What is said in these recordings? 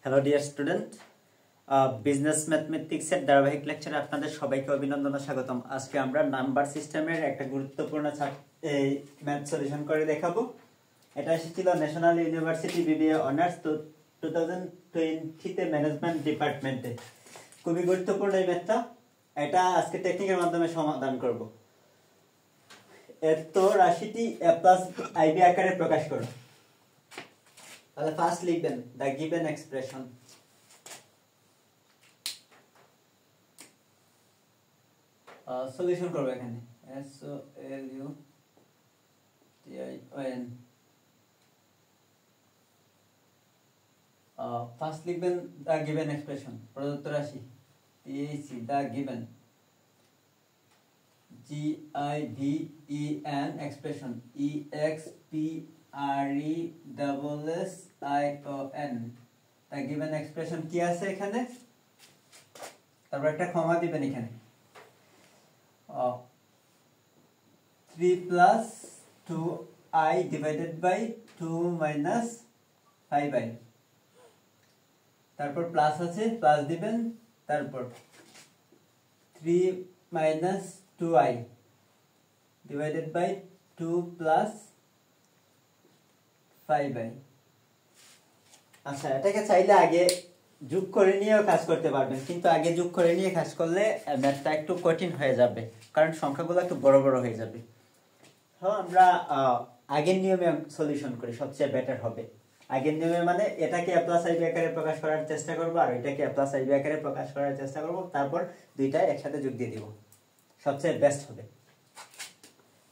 Hello dear student, business ম্যাথমেটিক্সের ধারাবাহিক লেকচারে আপনাদের সবাইকে অভিনন্দন ও স্বাগতম। আজকে আমরা নাম্বার সিস্টেমের একটা গুরুত্বপূর্ণ ম্যাথ সলিউশন করে দেখাবো। এটা এসেছিল national university BBA honours 2020 management ডিপার্টমেন্টে। খুবই গুরুত্বপূর্ণ এই ম্যাথটা। এটা আজকে টেকনিকের মাধ্যমে সমাধান করব। এর তো রাশিটি a প্লাস আইবি আকারে প্রকাশ করো। তাহলে ফার্স্ট লিখবেন দ্য গিভেন এক্সপ্রেশন। সলিউশন করব এখানে SOLUTION। ফার্স্ট লিখবেন দ্য গিভেন এক্সপ্রেশন, প্রদত্ত রাশি TAC the given GIVEN expression EXPRESSION। The given expression কি আছে এখানে, তারপর একটা কমা দিবেন এখানে। 3 plus 2i divided by 2 minus 5i, তারপর প্লাস আছে প্লাস দিবেন, তারপর 3 minus 2i divided by 2 plus 5i। আচ্ছা, এটাকে চাইলে আগে যোগ করে নিয়েও কাজ করতে পারবেন, কিন্তু আগে যোগ করে নিয়ে কাজ করলে ম্যাথটা একটু কঠিন হয়ে যাবে, কারণ সংখ্যাগুলো একটু বড় বড় হয়ে যাবে। হ্যাঁ, আমরা আগের নিয়মে সলিউশন করি, সবচেয়ে বেটার হবে। আগের নিয়মে মানে এটাকে a প্লাস আইবি আকারে প্রকাশ করার চেষ্টা করব, আর এটাকে a প্লাস আইবি আকারে প্রকাশ করার চেষ্টা করব, তারপর দুইটা একসাথে যোগ দিয়ে দিব, সবচেয়ে বেস্ট হবে।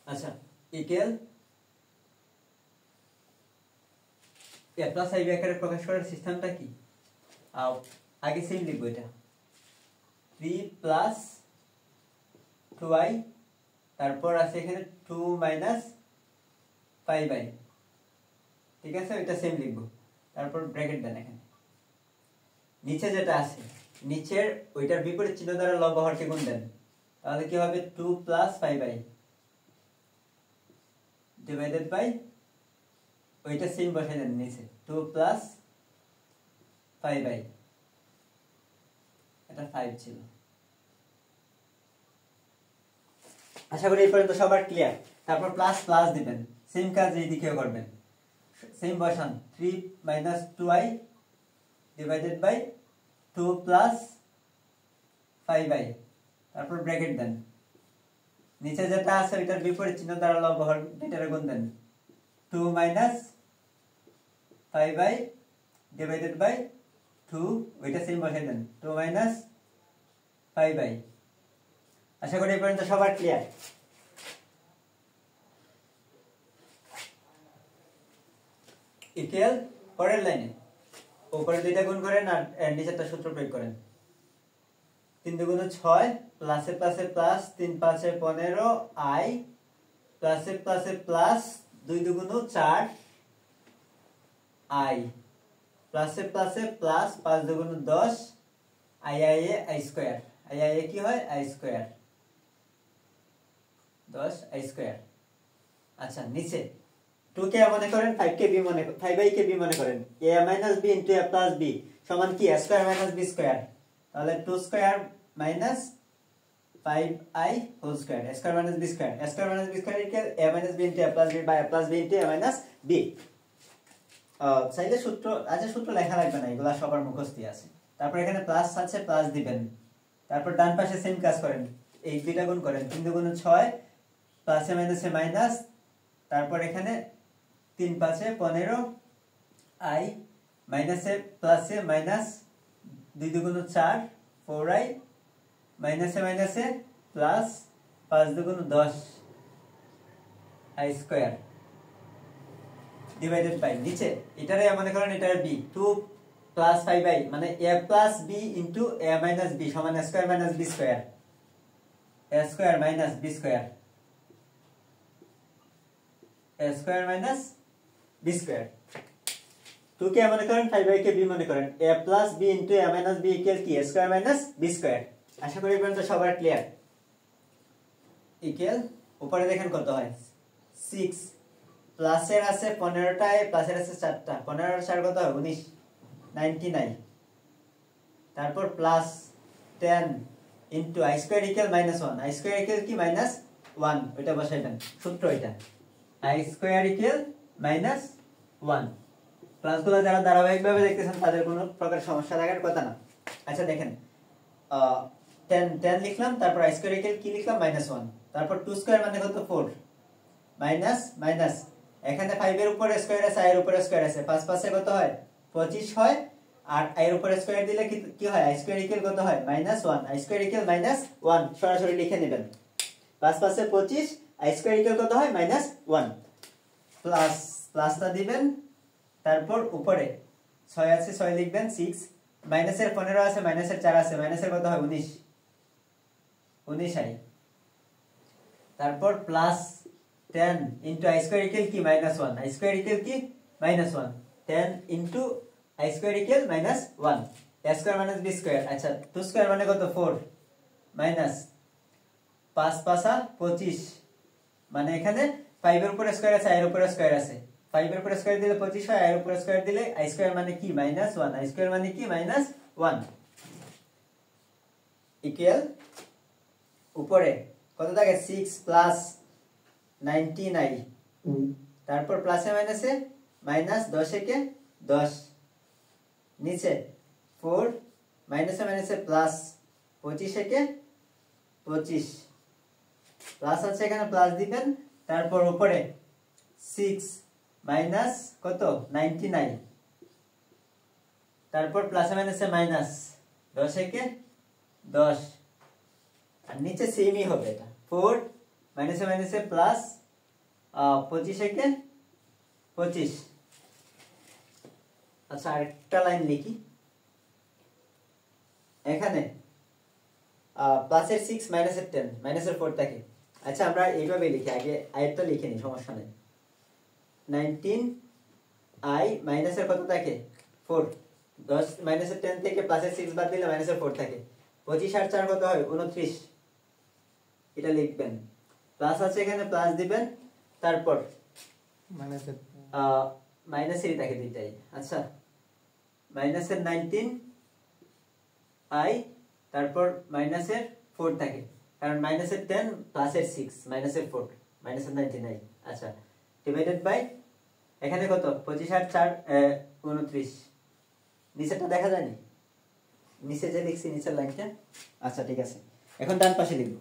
আচ্ছা, ইকুয়াল a প্লাস আইবি আকারে প্রকাশ করার সিস্টেমটা কি? আগে সেম লিখবো, এটা 3 প্লাস 2i, তারপর আছে এখানে 2 মাইনাস 5i, ঠিক আছে? এটা সেম লিখবো, তারপর ব্র্যাকেট দেন এখানে। নিচে যেটা আছে, নিচের ওইটার বিপরীত চিহ্ন দ্বারা লব হরকে গুণ দেন, তাহলে কি হবে 2 প্লাস 5i ডিভাইডেড বাই ওইটা সেম বসাই দেন নিচে 2 প্লাস 5i, এটা 5 ছিল। আশা করি এই পর্যন্ত সবার ক্লিয়ার। তারপর প্লাস প্লাস দিবেন, সেম কাজ এই দিকেও করবেন, সেম বসান 3 minus 2i divided by 2 plus 5i, তারপর ব্র্যাকেট দেন। নিচে যেটা আছে ওইটার বিপরীত চিহ্ন দ্বারা লব হর দুইটারে গুণ দেন, 2 মাইনাস 5i ডিভাইডেড বাই 2, ওইটা সেম বসাই দেন 2 মাইনাস 5i। আশা করি এই পর্যন্ত সবার ক্লিয়ার। ইকুয়াল পরের লাইনে উপরে দুইটা গুণ করেন আর নিচেরটা সূত্র প্রয়োগ করেন। 3 দুগুণে 6, প্লাসে প্লাসে প্লাস, 3 পাঁচে 15 i, প্লাসে প্লাসে প্লাস, 2 দুগুণে 4 i, প্লাসে প্লাসে প্লাস, 5 দুগুণে 10 i i স্কয়ার, i কি হয় i স্কয়ার, 10 i স্কয়ার। আচ্ছা, নিচে 2 কে মনে করেন, 5 কে b মনে করেন, 5i কে b মনে করেন, a minus b into a plus b সমান কি a square minus b square, তাহলে 2 square minus 5i whole square, a square minus b square, a square minus b square equal a minus b into a plus b by a plus b into a minus b। চাইলে সূত্র আছে, সূত্র লেখা লাগবে না, এগুলা সবার মুখস্থই আছে। তারপর এখানে প্লাস আছে, প্লাস দিবেন, তারপর ডান পাশে সেম কাজ করেন, এই দুইটা গুণ করেন, 3 দুগুণে 6, প্লাসে মাইনাসে মাইনাস, তারপর এখানে 3 পাঁচে 15 i, মাইনাসে প্লাসে মাইনাস, 2 দুগুণে 4 4i, মাইনাসে মাইনাসে প্লাস, 5 দুগুণে 10 i স্কয়ার ডিভাইডেড বাই নিচে এটারে মনে করেন এটার b 2 প্লাস 5i মানে a plus b into a minus b সমান a square minus b square, a square minus b square, a square minus b square. 2 কে মনে করেন, 5i কে b মনে করেন, a plus b into a minus b equal কি a square minus b square. আশা করি পর্যন্ত সবার ক্লিয়ার। ইকুয়াল উপরে দেখেন কত হয় 6, প্লাসের আছে 15টায়, প্লাসের আছে 4টা, 15 আর 4 কত হয় 19, 99 তারপর plus 10 into i square equal -1 i square equal কি -1 ওটা বসাইবেন সূত্র এটা i স্কয়ার ইকুয়াল -1 ক্লাসগুলো যারা ধারাবাহিকভাবে দেখতেছেন তাদের কোনো প্রকার সমস্যা থাকার কথা না আচ্ছা দেখেন 10 লিখলাম তারপর i স্কয়ার ইকুয়াল কি লিখলাম -1 তারপর 2 স্কয়ার মানে কত 4 মাইনাস মাইনাস এখানে 5 এর উপরে স্কয়ার আছে i এর উপরে স্কয়ার আছে 5 5 এ কত হয় 25 হয় আর i এর উপরে স্কয়ার দিলে কি হয় i স্কয়ার ইকুয়াল কত হয় -1 i স্কয়ার ইকুয়াল -1 সরাসরি লিখে নেবেন 5 5 এ 25 i স্কয়ার ইকুয়াল কত হয় -1 প্লাস প্লাসটা দিবেন তারপর উপরে 6 আছে 6 লিখবেন 6 মাইনাসের 15 আছে মাইনাসের 4 আছে মাইনাসের কত হয় 19 i তারপর plus 10 into i square equal কি -1 i square equal কি -1 10 into i square equal -1 a square minus b square আচ্ছা 2 square মানে কত 4 মাইনাস 5 5 25 মানে এখানে 5 এর উপরে স্কয়ার আছে i এর উপরে স্কয়ার আছে 5 এর উপরে স্কয়ার দিলে 25 হয় i এর উপরে স্কয়ার দিলে i square মানে কি -1 i square মানে কি -1 ইকুয়াল উপরে কত থাকে 6 প্লাস 19i তারপর প্লাসে মাইনাসে -10 একে 10 নিচে 4 মাইনাসে মাইনাসে প্লাস 25 একে 25 প্লাস আছে এখানে প্লাস দিবেন তারপর উপরে 6 মাইনাস কত 99 তারপর প্লাসে মাইনাসে মাইনাস 10 একে 10 আর নিচে সেমই হবে এটা 4 মাইনাসে মাইনাসে প্লাস 25 একে 25 আচ্ছা আরেকটা লাইন লিখি এখানে প্লাসের 6 মাইনাসের 10 মাইনাসের 4 থাকে আচ্ছা আমরা এইভাবে লিখি আগে আইটা লিখে নিই সমস্যা নেই 19 i মাইনাসের কত থাকে 4 10 মাইনাসের 10 থেকে প্লাসের 6 বাদ দিলে মাইনাসের 4 থাকে 25 আর 4 কত হয় 29 এটা লিখবেন প্লাস আছে এখানে প্লাস দিবেন তারপর মাইনাসের মাইনাসেরই থাকে দুইটাই আচ্ছা মাইনাসের 19 i তারপর মাইনাসের 4 থাকে কারণ মাইনাসের 10 প্লাসের 6 মাইনাসের 4 মাইনাসের 19 i আচ্ছা ডিভাইডেড বাই এখানে কত 25 আর 4 29 নিচেরটা দেখা যায়নি নিচে যে লিখছি নিচের লাইনটা আচ্ছা ঠিক আছে এখন ডান পাশে লিখব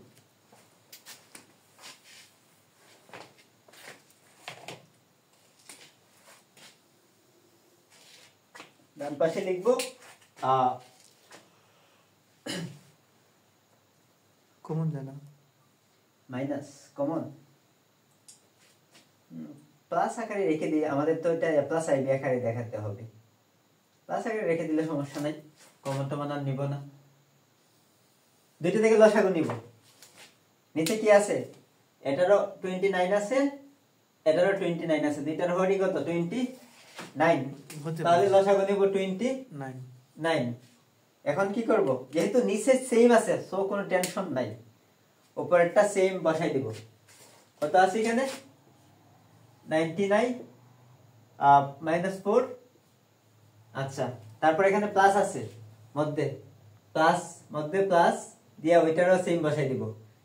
ডান পাশে লিখব কমন জানা মাইনাস কমন প্লাস আকারে রেখে দিই আমাদের তো এটা প্লাস আইবি আকারে দেখাতে হবে প্লাস আকারে রেখে দিলে সমস্যা নাই কমনটা মান আর নিব না দুইটা থেকে লসাগু নিব নিচে কি আছে এটারও 29 আছে এটারও 29 আছে দুইটার হরই কত 29 তাহলে লসাগু নিব 29 এখন কি করব যেহেতু নিচে সেম আছে সো কোনো টেনশন নাই উপরেরটা সেম বসাই দিব কত আছে এখানে 99 -4 আচ্ছা তারপর এখানে প্লাস আছে মধ্যে প্লাস দিয়া ওইটারও সেম বসাই দিব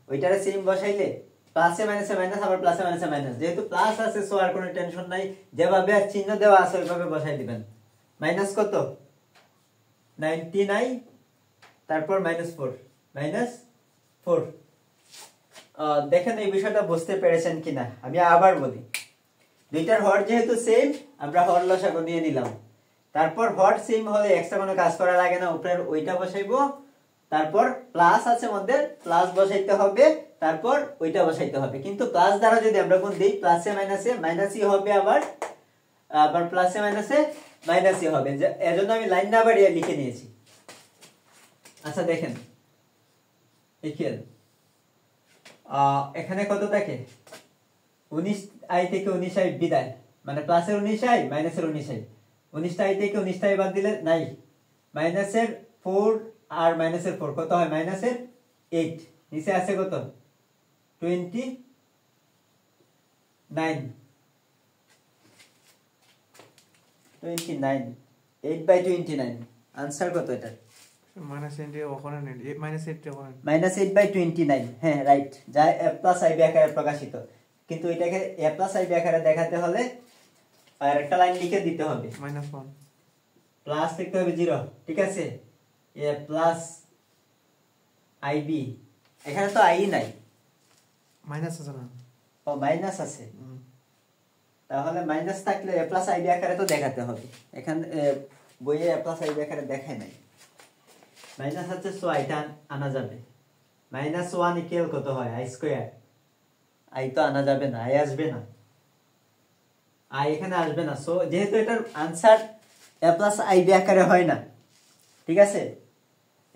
ওইটারও সেম বসাইলে প্লাসে মাইনাসে মাইনাস আবার প্লাসে মাইনাসে মাইনাস যেহেতু প্লাস আছে সো আর কোনো টেনশন নাই যেভাবে আর চিহ্ন দেওয়া আছে ওইভাবে বসাই দিবেন মাইনাস কত 99 তারপর -4 দেখেন এই বিষয়টা বুঝতে পেরেছেন কিনা আমি আবার বলি দুইটার হর যেহেতু সেম আমরা হর লসাগু নিয়ে নিলাম তারপর হর সেম হলে এক্সট্রা কোনো কাজ করা লাগে না উপরের ওইটা বসাইবো তারপর প্লাস আছে মধ্যে প্লাস বসাইতে হবে তারপর ওইটা বসাইতে হবে কিন্তু প্লাস দ্বারা যদি আমরা গুণ দেই প্লাসে মাইনাসে মাইনাসই হবে আবার প্লাসে মাইনাসে মাইনাসই হবে এজন্য আমি লাইন না বাড়িয়ে লিখে নিয়েছি আচ্ছা দেখেন ইকুয়াল এখানে কত থাকে 19i থেকে 19i বিদায় মানে প্লাসের 19i মাইনাসের 19i 19i থেকে 19i বাদ দিলে নাই মাইনাসের 4 আর মাইনাসের 4 কত হয় মাইনাসের 8 নিচে আছে কত 29 29 8/29 आंसर কত এটা -8 ওখানে নেই -8 ওখানে -8/29 হ্যাঁ রাইট যা a + ib আকারে প্রকাশিত কিন্তু এটাকে a + ib আকারে দেখাতে হলে আর একটা লাইন লিখে দিতে হবে -1 প্লাস লিখতে হবে 0 ঠিক আছে a + ib এখানে তো i নাই মাইনাস আছে না ও মাইনাস আছে তাহলে মাইনাস থাকলে a + ib আকারে তো দেখাতে হবে এখানে বইয়ে a + ib আকারে দেখায় নাই মাইনাস আছে সো এটা আনা যাবে -1 ইকুয়াল কত হয় i², i তো আনা যাবে না, i আসবে না, i এখানে আসবে না, সো যেহেতু এটার आंसर a + ib আকারে হয় না, ঠিক আছে,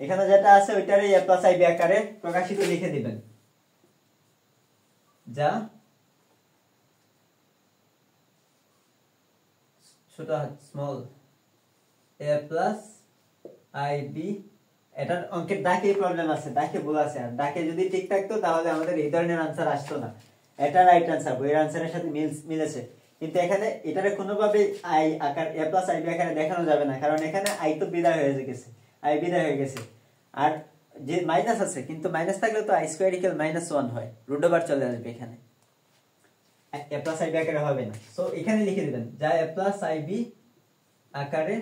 এখানে যেটা আছে ওইটারই a + ib আকারে প্রকাশিত লিখে দিবেন, যা ছোট স্মল a + ib এটার অঙ্কের দাগে প্রবলেম আছে, দাগে ভুল আছে, আর দাগে যদি ঠিক থাকতো তাহলে আমাদের এই ধরনের आंसर আসতো না, এটা রাইট आंसर বইয়ের आंसरের সাথে মিলেছে, কিন্তু এখানে এটারে কোনোভাবে i আকার a + ib আকারে দেখানো যাবে না, কারণ এখানে i তো বিদায় হয়ে গেছে, i বিদায় হয়ে গেছে, আর যে মাইনাস আছে, কিন্তু মাইনাস থাকলে তো i² = -1 হয়, রুট ওভার চলে আসবে, এখানে a + ib আকারে হবে না, সো এখানে লিখে দিবেন যা a + ib আকারে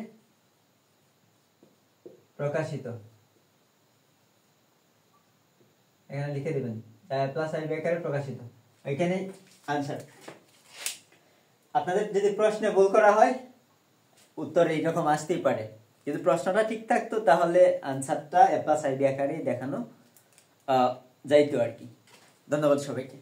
প্রকাশিত, এখানে লিখে দিবেন যা a + ib আকারে প্রকাশিত, এখানে आंसर। আপনাদের যদি প্রশ্নে ভুল করা হয় উত্তর এইরকম আসতেই পারে, যদি প্রশ্নটা ঠিক থাকতো তাহলে आंसरটা a + ib আকারে দেখানো যাইতো আর কি। ধন্যবাদ সবাইকে।